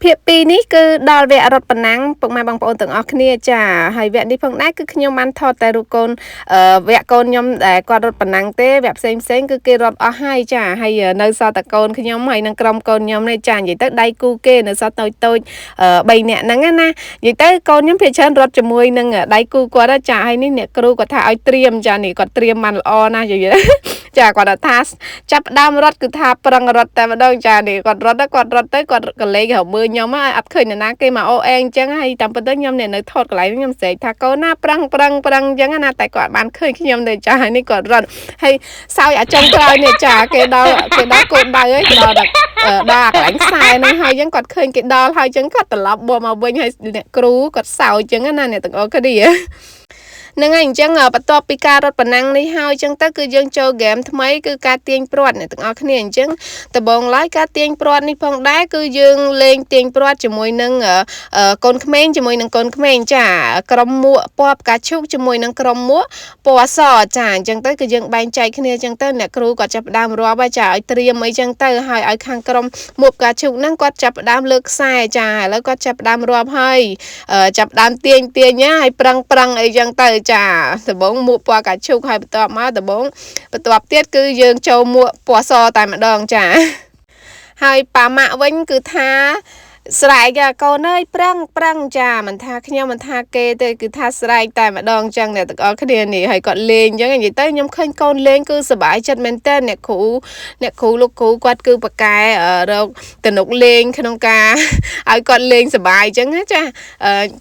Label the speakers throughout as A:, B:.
A: ភាគពីរនេះគឺដល់វគ្គរត់ប៉ុណ្ណឹងពុកម៉ែបងប្អូនទាំងអស់គ្នាចាហើយវគ្គនេះផងដែរគឺខ្ញុំបានថតតែរូបកូនវគ្គកូនខ្ញុំដែលគាត់រត់ប៉ុណ្ណឹងទេវគ្គផ្សេងគឺគេរត់អស់ហើយចាហើយនៅសល់តែកូនខ្ញុំហើយនឹងក្រុមកូនខ្ញុំនេះចានិយាយទៅដៃគូគេនៅសល់តូចតូច3នាក់ហ្នឹងណានិយាយទៅកូនខ្ញុំភាគច្រើនរត់ជាមួយនឹងដៃគូគាត់ចាហើយនេះអ្នកគ្រូគាត់ថាឲ្យត្រៀមចានេះគាត់ត្រៀមបានល្អណាស់និយាយចាគាត់ថាចាប់ដើមរត់គឺថាប្រឹងរត់តែម្ដងចានេះគាត់រត់ទៅគាត់ក៏លេងរមើលខ្ញុំអត់ឃើញនរណាគេមកអូអេអញ្ចឹងហើយតាមពិតទៅខ្ញុំនៅថតកន្លែងខ្ញុំស្រែកថាកូនណាប្រឹងអញ្ចឹងណាតែគាត់បានឃើញខ្ញុំទៅចាហើយនេះគាត់រត់ហើយសោយអាចុងក្រោយនេះចាគេដល់កូនដៅហើយដល់កន្លែងខ្សែហ្នឹងហើយអញ្ចឹងគាត់ឃើញគេដល់ហើយអញ្ចឹងគាត់ត្រឡប់បួមកវិញហើយអ្នកគ្រូគាត់សោយអញ្ចឹងណាអ្នកទាំងអស់គ្នាហ្នឹងហើយអញ្ចឹងបន្ទាប់ពីការរត់ប៉ុណ្ណឹងនេះហើយអញ្ចឹងទៅគឺយើងចូលហ្គេមថ្មីគឺការទាញព្រ័ត្រអ្នកទាំងអស់គ្នាអញ្ចឹងដំបូងឡើយការទាញព្រ័ត្រនេះផងដែរគឺយើងលេងទាញព្រ័ត្រជាមួយនឹងកូនក្មេងជាមួយនឹងកូនក្មេងចាក្រុមមួកពណ៌ផ្កាឈូកជាមួយនឹងក្រុមមួកពណ៌សចាអញ្ចឹងទៅគឺយើងបែងចែកគ្នាអញ្ចឹងទៅអ្នកគ្រូគាត់ចាប់ផ្ដើមរាប់ហើយចាឲ្យត្រៀមអីចឹងទៅហើយឲ្យខាងក្រុមមួកផ្កាឈូកហ្នឹងគាត់ចាប់ផ្ដើមលើកខ្សែចាឥឡូវគាត់ចាប់ផ្ដើមរាប់ហើយចាប់ផ្ដើមទាញហើយប្រឹងអីចឹងទៅចាដំបងមួកពណ៌កាឈូកហើយបន្ទាប់មកដំបងបន្ទាប់ទៀតគឺយើងចូលមួកពណ៌សតែម្ដងចាហើយប៉ាម៉ាក់វិញគឺថាស្រែកកូនអើយប្រឹងចាមិនថាខ្ញុំមិនថាគេទេគឺថាស្រែកតែម្ដងចឹងអ្នកទាំងអស់គ្នានេះហើយគាត់លេងចឹងនិយាយទៅខ្ញុំឃើញកូនលេងគឺសប្បាយចិត្តមែនតើអ្នកគ្រូលោកគ្រូគាត់គឺប៉កែរកតំណុកលេងក្នុងការឲ្យគាត់លេងសប្បាយចឹងណាចា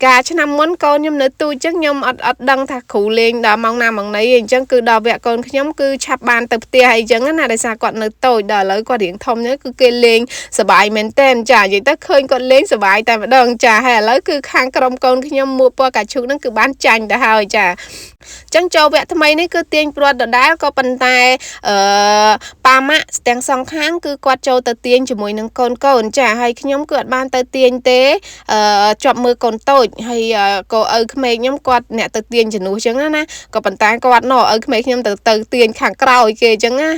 A: ការឆ្នាំមុនកូនខ្ញុំនៅទូចឹងខ្ញុំអត់ដឹងថាគ្រូលេងដល់ម៉ោងណាម៉ោងណីអញ្ចឹងគឺដល់វគ្គកូនខ្ញុំគឺឆាប់បានទៅផ្ទះអីចឹងណាដោយសារគាត់នៅតូចដល់ឥឡូវគាត់រៀងធំចឹងគឺគេលេងសប្បាយមែនតើចានិយាយទៅឃើញគាត់លេងសប្បាយតែម្ដងចាហើយឥឡូវគឺខាងក្រុមកូនខ្ញុំមួកពណ៌កាឈូកហ្នឹងគឺបានចាញ់ទៅហើយចាចឹងចូលវគ្គថ្មីនេះគឺទាញព្រ័ត្រដដែលក៏ប៉ុន្តែប៉ាម៉ាក់ទាំងសងខាងគឺគាត់ចូលទៅទាញជាមួយនឹងកូនចាហើយខ្ញុំគឺអត់បានទៅទាញទេជាប់មើលកូនតូចហើយកូនឪក្មេកខ្ញុំគាត់អ្នកទៅទាញជំនួសចឹងណាក៏ប៉ុន្តែគាត់នៅឪក្មេកខ្ញុំទៅទាញខាងក្រោយគេចឹងណា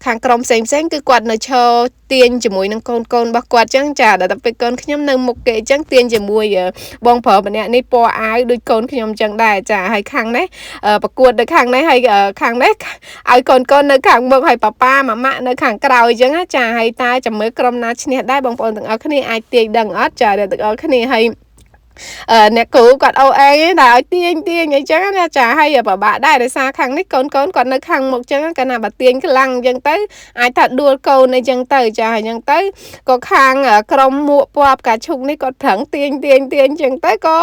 A: ខាងក្រុមផ្សេងគឺគាត់នៅឈរទាញជាមួយនឹងកូនរបស់គាត់ចឹងចាដល់ទៅពេលកូនខ្ញុំនៅមុខគេចឹងទាញជាមួយបងប្រុសម្នាក់នេះពណ៌អាវដូចកូនខ្ញុំចឹងដែរចាហើយខាងនេះប្រកួតនៅខាងនេះហើយខាងនេះឲ្យកូននៅខាងមុខហើយប៉ាម៉ាក់នៅខាងក្រោយចឹងចាហើយតើចាំមើលក្រុមណាឈ្នះដែរបងប្អូនទាំងអស់គ្នាអាចទាញដឹងអត់ចាទាំងអស់គ្នាហើយអ្នកគ្រូគាត់អូអេតែឲ្យទាញអីចឹងណាចាហើយពិបាកដែរដោយសារខាងនេះកូនគាត់នៅខាងមុខចឹងកាលណាបើទាញខ្លាំងចឹងទៅអាចថាដួលកូនអីចឹងទៅចាហើយចឹងទៅក៏ខាងក្រុមមួកពណ៌ផ្កាឈូកនេះគាត់ប្រឹងទាញចឹងទៅក៏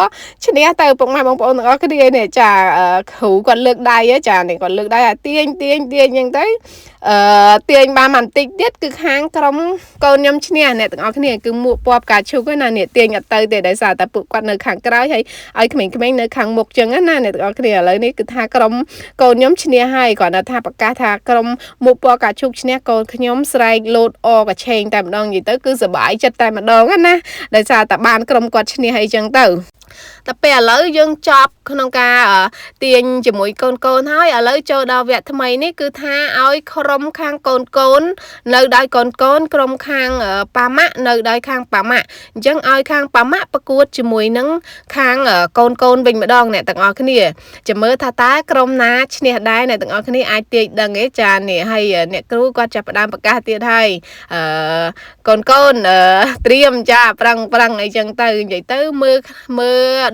A: ឈ្នះទៅពុកម៉ែបងប្អូនទាំងអស់គ្នានេះចាគ្រូគាត់លើកដៃចានេះគាត់លើកដៃឲ្យទាញចឹងទៅទាញបានបន្តិចទៀតគឺខាងក្រុមកូនខ្ញុំឈ្នះអ្នកទាំងអស់គ្នាគឺមួកពណ៌ផ្កាឈូកណានេះទាញអត់ទៅទេដោយសារតែពួកគាត់នៅខាងក្រោយហើយឲ្យក្មេងៗនៅខាងមុខចឹងណាអ្នកទាំងអស់គ្នាឥឡូវនេះគឺថាក្រុមកូនខ្ញុំឈ្នះហើយគាត់ថាប្រកាសថាក្រុមមួកពណ៌ផ្កាឈូកឈ្នះកូនខ្ញុំស្រែកលោតអកឆេងតែម្ដងនិយាយទៅគឺសប្បាយចិត្តតែម្ដងណាដោយសារតែបានក្រុមគាត់ឈ្នះអីចឹងទៅតែពេលឥឡូវយើងចប់ក្នុងការទាញជាមួយកូនហើយឥឡូវចូលដល់វគ្គថ្មីនេះគឺថាឲ្យក្រុមខាងកូននៅដោយកូនក្រុមខាងប៉ាម៉ាក់នៅដោយខាងប៉ាម៉ាក់អញ្ចឹងឲ្យខាងប៉ាម៉ាក់ប្រកួតជាមួយនឹងខាងកូនវិញម្ដងអ្នកទាំងអស់គ្នាចាំមើលថាតើក្រុមណាឈ្នះដែរអ្នកទាំងអស់គ្នាអាចទាញដឹងទេចានេះហើយអ្នកគ្រូគាត់ចាប់ផ្ដើមប្រកាសទៀតហើយកូនត្រៀមចាប្រឹងអីចឹងទៅនិយាយទៅមើល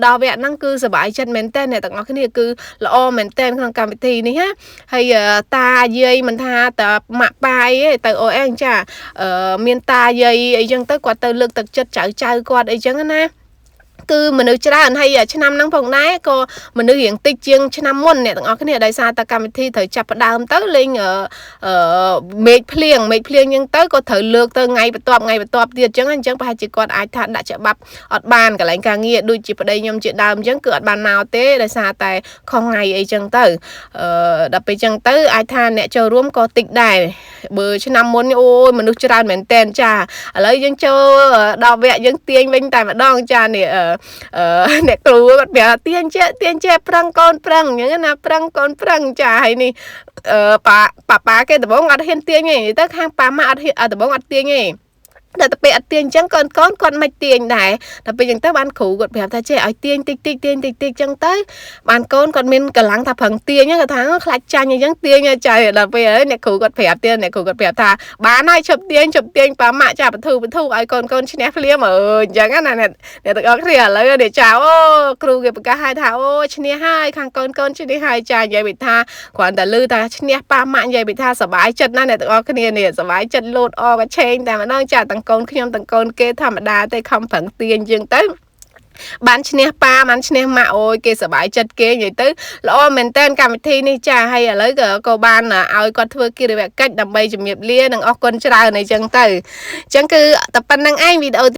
A: ដល់វគ្គហ្នឹងគឺសប្បាយចិត្តមែនតើអ្នកទាំងអស់គ្នាគឺល្អមែនតើក្នុងកម្មវិធីនេះណាហើយតាយាយមិនថាតម៉ាក់ប៉ាយទេទៅអូអេចាមានតាយាយអីចឹងទៅគាត់ទៅលើកទឹកចិត្តចៅគាត់អីចឹងណាគឺមនុស្សច្រើនហើយឆ្នាំហ្នឹងផងដែរក៏មនុស្សរៀងតិចជាងឆ្នាំមុនអ្នកទាំងអស់គ្នាដោយសារតែកម្មវិធីត្រូវចាប់ផ្ដើមទៅលេងមេឃភ្លៀងអញ្ចឹងទៅក៏ត្រូវលើកទៅថ្ងៃបន្ទាប់ទៀតអញ្ចឹងប្រហែលជាគាត់អាចថាដាក់ច្បាប់អត់បានកន្លែងការងារដូចជាប្តីខ្ញុំជាដើមអញ្ចឹងគឺអត់បានមកទេដោយសារតែខុសថ្ងៃអីចឹងទៅដល់ពេលអញ្ចឹងទៅអាចថាអ្នកចូលរួមក៏តិចដែរបើឆ្នាំមុនអូយមនុស្សច្រើនមែនតែនចាឥឡូវយើងចូលដល់វគ្គយើងទាញវិញតែម្ដងចានេះអ្នកគ្រូគាត់ប្រាប់ទាញចេះប្រឹងកូនប្រឹងអញ្ចឹងណាប្រឹងកូនប្រឹងចាហើយនេះប៉ាគេដំបងអត់ហ៊ានទាញទេទៅខាងប៉ាម៉ាក់អត់ហ៊ានដំបងអត់ទាញទេ តែទៅពេលអត់ទាញអញ្ចឹងកូនគាត់មិនទាញដែរតែពេលអញ្ចឹងទៅបានគ្រូគាត់ប្រាប់ថាចេះឲ្យទាញតិចអញ្ចឹងទៅបានកូនគាត់មានកម្លាំងថាប្រឹងទាញគាត់ថាខ្លាចចាញ់អញ្ចឹងទាញឲ្យចាដល់ពេលហើយអ្នកគ្រូគាត់ប្រាប់ទៀតអ្នកគ្រូគាត់ប្រាប់ថាបានហើយជប់ទាញប៉ាម៉ាក់ចាបធូឲ្យកូនឈ្នះភ្លាមអញ្ចឹងណាអ្នកទាំងអស់គ្នាឥឡូវនេះចាអូគ្រូគេប្រកាសឲ្យថាអូឈ្នះហើយខាងកូនឈ្នះហើយចានិយាយពីថាគ្រាន់តែឮថាឈ្នះប៉ាម៉ាក់និយាយពីថាសប្បាយចិត្តណាស់អ្នកទាំងអស់គ្នានេះសប្បាយចិត្តលោតអក៏ឆេងតែម្ដងចាទាំងកូនខ្ញុំទាំងកូនគេធម្មតាទេខំប្រឹងទាញជាងទៅបានឈ្នះប៉ាបានឈ្នះម៉ាក់អូយគេសប្បាយចិត្តគេនិយាយទៅល្អមែនតើកម្មវិធីនេះចាហើយឥឡូវក៏បានឲ្យគាត់ធ្វើកិច្ចដើម្បីជំរាបលានិងអរគុណច្រើនអីចឹងទៅអញ្ចឹងគឺតែប៉ុណ្្នឹងឯងវីដេអូ